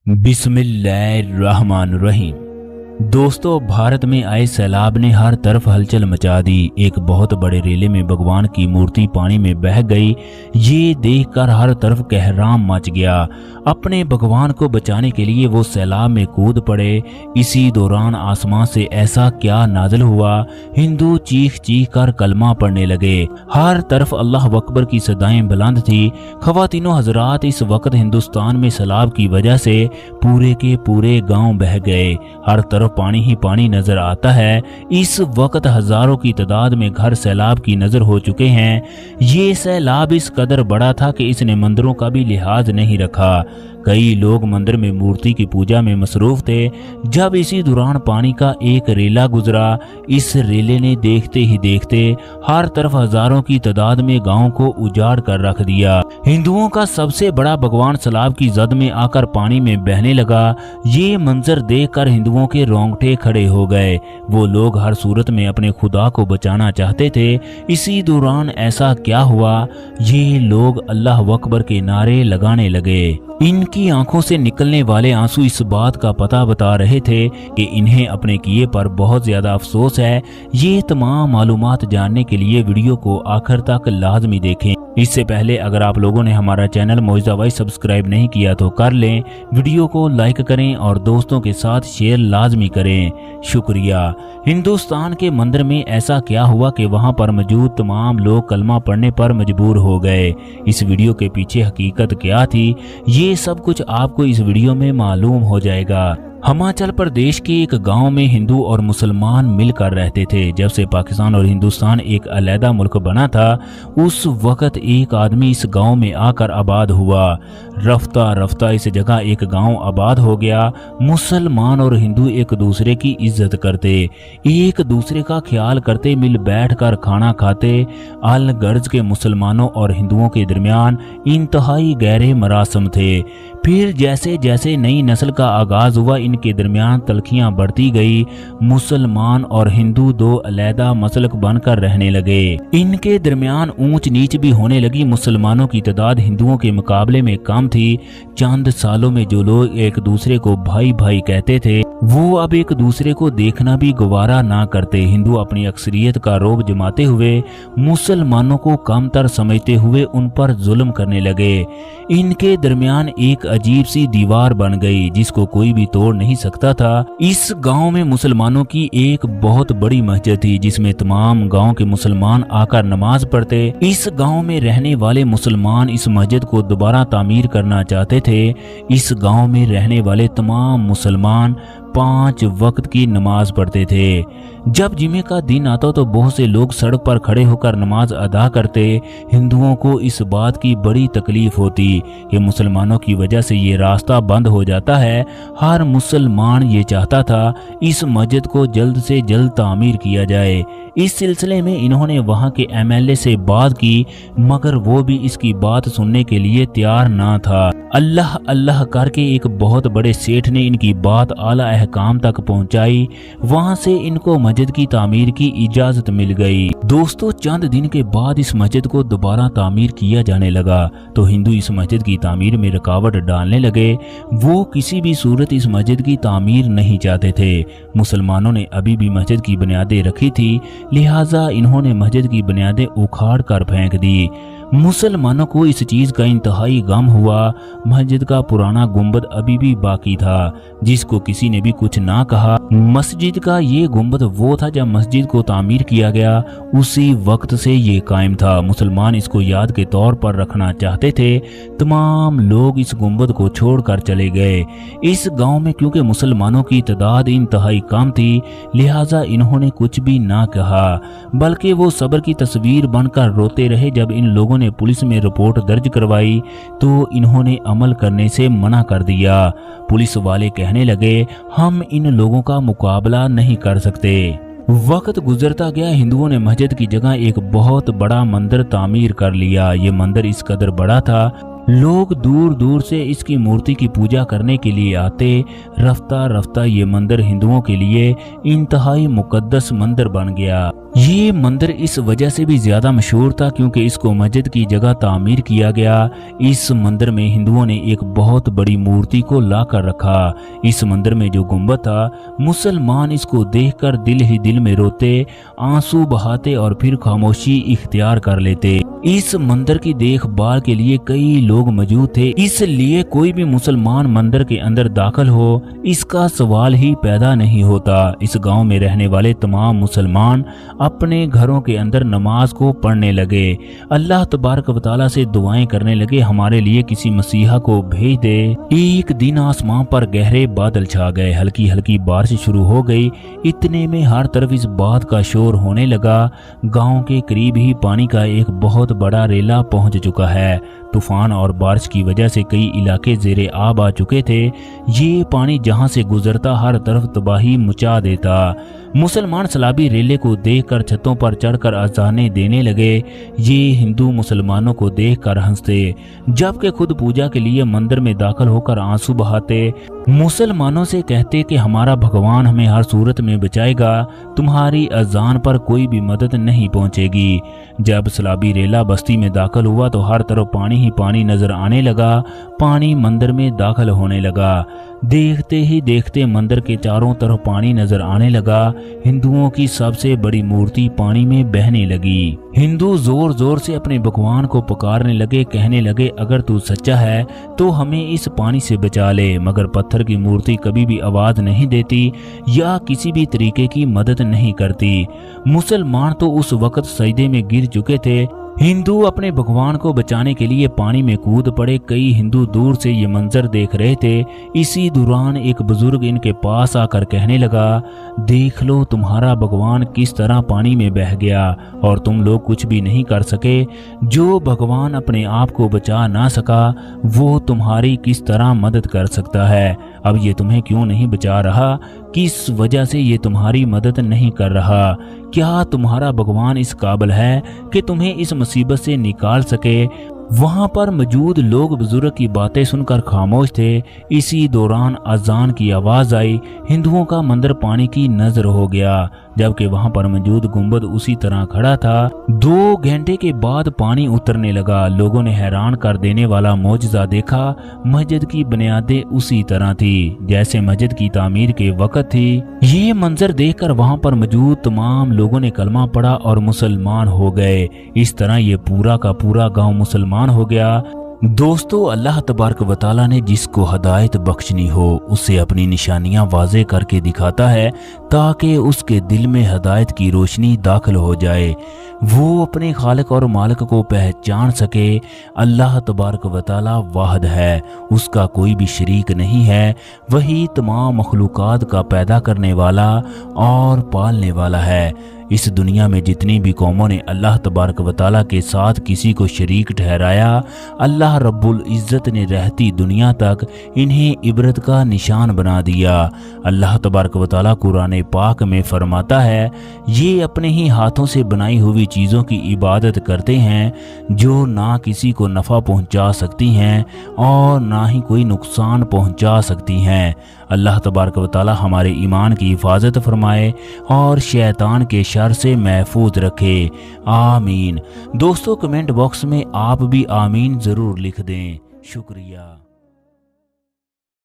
बिस्मिल्लाहिर्रहमानिर्रहीम। दोस्तों, भारत में आए सैलाब ने हर तरफ हलचल मचा दी। एक बहुत बड़े रेले में भगवान की मूर्ति पानी में बह गई। ये देखकर हर तरफ कहराम मच गया। अपने भगवान को बचाने के लिए वो सैलाब में कूद पड़े। इसी दौरान आसमान से ऐसा क्या नाज़िल हुआ, हिंदू चीख चीख कर कलमा पढ़ने लगे। हर तरफ अल्लाह अकबर की सदाएं बुलंद थी। ख़वातीनो हजरात, इस वक्त हिंदुस्तान में सैलाब की वजह से पूरे के पूरे गांव बह गए। हर तरफ पानी ही पानी नजर आता है। इस वक्त हजारों की तादाद में घर सैलाब की नजर हो चुके हैं। ये सैलाब इस कदर बड़ा था कि इसने मंदिरों का भी लिहाज नहीं रखा। कई लोग मंदिर में मूर्ति की पूजा में मसरूफ थे। जब इसी दौरान पानी का एक रेला गुजरा। इस रेले ने देखते ही देखते हर तरफ हजारों की तादाद में गांव को उजाड़ कर रख दिया। हिंदुओं का सबसे बड़ा भगवान सैलाब की जद में आकर पानी में बहने लगा। ये मंजर देखकर हिंदुओं के रोंगटे खड़े हो गए। वो लोग हर सूरत में अपने खुदा को बचाना चाहते थे। इसी दौरान ऐसा क्या हुआ, ये लोग अल्लाह अकबर के नारे लगाने लगे। इनकी आंखों से निकलने वाले आंसू इस बात का पता बता रहे थे कि इन्हें अपने किए पर बहुत ज्यादा अफसोस है। ये तमाम मालूमात जानने के लिए वीडियो को आखिर तक लाजमी देखें। इससे पहले अगर आप लोगों ने हमारा चैनल मौजूदा वाइज सब्सक्राइब नहीं किया तो कर लें। वीडियो को लाइक करें और दोस्तों के साथ शेयर लाजमी करें। शुक्रिया। हिंदुस्तान के मंदिर में ऐसा क्या हुआ कि वहां पर मौजूद तमाम लोग कलमा पढ़ने पर मजबूर हो गए। इस वीडियो के पीछे हकीकत क्या थी, ये सब कुछ आपको इस वीडियो में मालूम हो जाएगा। हिमाचल प्रदेश के एक गांव में हिंदू और मुसलमान मिलकर रहते थे। जब से पाकिस्तान और हिंदुस्तान एक अलहदा मुल्क बना था, उस वक्त एक आदमी इस गांव में आकर आबाद हुआ। रफ्ता रफ्ता इस जगह एक गांव आबाद हो गया। मुसलमान और हिंदू एक दूसरे की इज्जत करते, एक दूसरे का ख्याल करते, मिल बैठ कर खाना खाते। अल गर्ज के मुसलमानों और हिंदुओं के दरमियान इंतहाई गहरे मरासम थे। फिर जैसे जैसे नई नस्ल का आगाज हुआ, इनके दरमियान तलखियां बढ़ती गई। मुसलमान और हिंदू दो अलहदा मसलक बनकर रहने लगे। इनके दरमियान ऊंच नीच भी होने लगी। मुसलमानों की तादाद हिंदुओं के मुकाबले में कम थी। चंद सालों में जो लोग एक दूसरे को भाई भाई कहते थे, वो अब एक दूसरे को देखना भी गवारा ना करते। हिंदू अपनी अक्सरियत का रोब जमाते हुए मुसलमानों को कमतर समझते हुए उन पर जुल्म करने लगे। इनके दरमियान एक अजीब सी दीवार बन गई जिसको कोई भी तोड़ नहीं सकता था। इस गांव में मुसलमानों की एक बहुत बड़ी मस्जिद थी जिसमें तमाम गांव के मुसलमान आकर नमाज पढ़ते। इस गांव में रहने वाले मुसलमान इस मस्जिद को दोबारा तामीर करना चाहते थे। इस गांव में रहने वाले तमाम मुसलमान 5 वक्त की नमाज पढ़ते थे। जब जुमे का दिन आता तो बहुत से लोग सड़क पर खड़े होकर नमाज अदा करते। हिंदुओं को इस बात की बड़ी तकलीफ होती कि मुसलमानों की वजह से ये रास्ता बंद हो जाता है। हर मुसलमान ये चाहता था इस मस्जिद को जल्द से जल्द तामीर किया जाए। इस सिलसिले में इन्होंने वहां के MLA से बात की, मगर वो भी इसकी बात सुनने के लिए तैयार ना था। अल्लाह अल्लाह करके एक बहुत बड़े सेठ ने इनकी बात आला अहकाम तक पहुंचाई। वहां से इनको मस्जिद की तामीर की इजाजत मिल गई। दोस्तों, चंद दिन के बाद इस मस्जिद को दोबारा तामीर किया जाने लगा तो हिंदू इस मस्जिद की तामीर में रुकावट डालने लगे। वो किसी भी सूरत इस मस्जिद की तामीर नहीं चाहते थे। मुसलमानों ने अभी भी मस्जिद की बुनियादें रखी थी, लिहाजा इन्होंने मस्जिद की बुनियादें उखाड़ कर फेंक दी। मुसलमानों को इस चीज का इंतहाई गम हुआ। मस्जिद का पुराना गुंबद अभी भी बाकी था जिसको किसी ने भी कुछ ना कहा। मस्जिद का ये गुंबद वो था जब मस्जिद को तामीर किया गया, उसी वक्त से ये कायम था। मुसलमान इसको याद के तौर पर रखना चाहते थे। तमाम लोग इस गुंबद को छोड़कर चले गए। इस गांव में क्योंकि मुसलमानों की तादाद इंतहाई कम थी, लिहाजा इन्होंने कुछ भी ना कहा, बल्कि वो सब्र की तस्वीर बनकर रोते रहे। जब इन लोगों ने पुलिस में रिपोर्ट दर्ज करवाई तो इन्होंने अमल करने से मना कर दिया। पुलिस वाले कहने लगे, हम इन लोगों का मुकाबला नहीं कर सकते। वक्त गुजरता गया। हिंदुओं ने मस्जिद की जगह एक बहुत बड़ा मंदिर तामीर कर लिया। ये मंदिर इस कदर बड़ा था लोग दूर दूर से इसकी मूर्ति की पूजा करने के लिए आते। रफ्ता रफ्ता ये मंदिर हिंदुओं के लिए इंतहाई मुकद्दस मंदिर बन गया। ये मंदिर इस वजह से भी ज्यादा मशहूर था क्योंकि इसको मस्जिद की जगह तामीर किया गया। इस मंदिर में हिंदुओं ने एक बहुत बड़ी मूर्ति को ला कर रखा। इस मंदिर में जो गुंबद था, मुसलमान इसको देखकर दिल ही दिल में रोते, आंसू बहाते और फिर खामोशी इख्तियार कर लेते। इस मंदिर की देखभाल के लिए कई लोग मौजूद थे, इसलिए कोई भी मुसलमान मंदिर के अंदर दाखिल हो इसका सवाल ही पैदा नहीं होता। इस गांव में रहने वाले तमाम मुसलमान अपने घरों के अंदर नमाज को पढ़ने लगे, अल्लाह तबारक व तआला से दुआएं करने लगे, हमारे लिए किसी मसीहा को भेज दे। एक दिन आसमान पर गहरे बादल छा गए, हल्की हल्की बारिश शुरू हो गई। इतने में हर तरफ इस बात का शोर होने लगा, गांव के करीब ही पानी का एक बहुत बड़ा रेला पहुंच चुका है। तूफान और बारिश की वजह से कई इलाके ज़ेरे आब आ चुके थे। ये पानी जहां से गुजरता हर तरफ तबाही मचा देता। मुसलमान सलाबी रेले को देखकर छतों पर चढ़कर अजाने देने लगे। ये हिंदू मुसलमानों को देखकर हंसते, जबकि खुद पूजा के लिए मंदिर में दाखिल होकर आंसू बहाते। मुसलमानों से कहते कि हमारा भगवान हमें हर सूरत में बचाएगा, तुम्हारी अजान पर कोई भी मदद नहीं पहुंचेगी। जब सलाबी रेला बस्ती में दाखिल हुआ तो हर तरफ पानी ही पानी नजर आने लगा। पानी मंदिर में दाखिल होने लगा। देखते ही देखते मंदिर के चारों तरफ पानी नजर आने लगा। हिंदुओं की सबसे बड़ी मूर्ति पानी में बहने लगी। हिंदू जोर जोर से अपने भगवान को पुकारने लगे, कहने लगे अगर तू सच्चा है तो हमें इस पानी से बचा ले। मगर पत्थर की मूर्ति कभी भी आवाज नहीं देती या किसी भी तरीके की मदद नहीं करती। मुसलमान तो उस वक्त सजदे में गिर चुके थे। हिंदू अपने भगवान को बचाने के लिए पानी में कूद पड़े। कई हिंदू दूर से ये मंजर देख रहे थे। इसी दौरान एक बुजुर्ग इनके पास आकर कहने लगा, देख लो तुम्हारा भगवान किस तरह पानी में बह गया और तुम लोग कुछ भी नहीं कर सके। जो भगवान अपने आप को बचा ना सका वो तुम्हारी किस तरह मदद कर सकता है। अब ये तुम्हें क्यों नहीं बचा रहा? किस वजह से ये तुम्हारी मदद नहीं कर रहा? क्या तुम्हारा भगवान इस काबिल है कि तुम्हें इस मुसीबत से निकाल सके? वहां पर मौजूद लोग बुजुर्ग की बातें सुनकर खामोश थे। इसी दौरान अजान की आवाज आई। हिंदुओं का मंदिर पानी की नजर हो गया, जबकि वहां पर मौजूद गुंबद उसी तरह खड़ा था। 2 घंटे के बाद पानी उतरने लगा। लोगों ने हैरान कर देने वाला मौजज़ा देखा। मस्जिद की बुनियादें उसी तरह थी जैसे मस्जिद की तामीर के वक्त थी। ये मंजर देखकर वहां पर मौजूद तमाम लोगों ने कलमा पढ़ा और मुसलमान हो गए। इस तरह ये पूरा का पूरा गांव मुसलमान हो गया। दोस्तों, अल्लाह तबारक व तआला ने जिसको हदायत बख्शनी हो उसे अपनी निशानियां वाज़े करके दिखाता है ताकि उसके दिल में हदायत की रोशनी दाखिल हो जाए, वो अपने खालिक और मालिक को पहचान सके। अल्लाह तबारक व तआला वाहिद है, उसका कोई भी शरीक नहीं है। वही तमाम मखलूकात का पैदा करने वाला और पालने वाला है। इस दुनिया में जितनी भी कौमों ने अल्लाह तबारक व तआला के साथ किसी को शरीक ठहराया, अल्लाह रब्बुल इज़्ज़त ने रहती दुनिया तक इन्हें इबरत का निशान बना दिया। अल्लाह तबारक व तआला कुरान पाक में फरमाता है, ये अपने ही हाथों से बनाई हुई चीज़ों की इबादत करते हैं जो ना किसी को नफ़ा पहुंचा सकती हैं और ना ही कोई नुकसान पहुंचा सकती हैं। अल्लाह तबारक व तआला हमारे ईमान की हिफाजत फरमाए और शैतान के शर से महफूज रखे। आमीन। दोस्तों, कमेंट बॉक्स में आप भी आमीन ज़रूर लिख दें। शुक्रिया।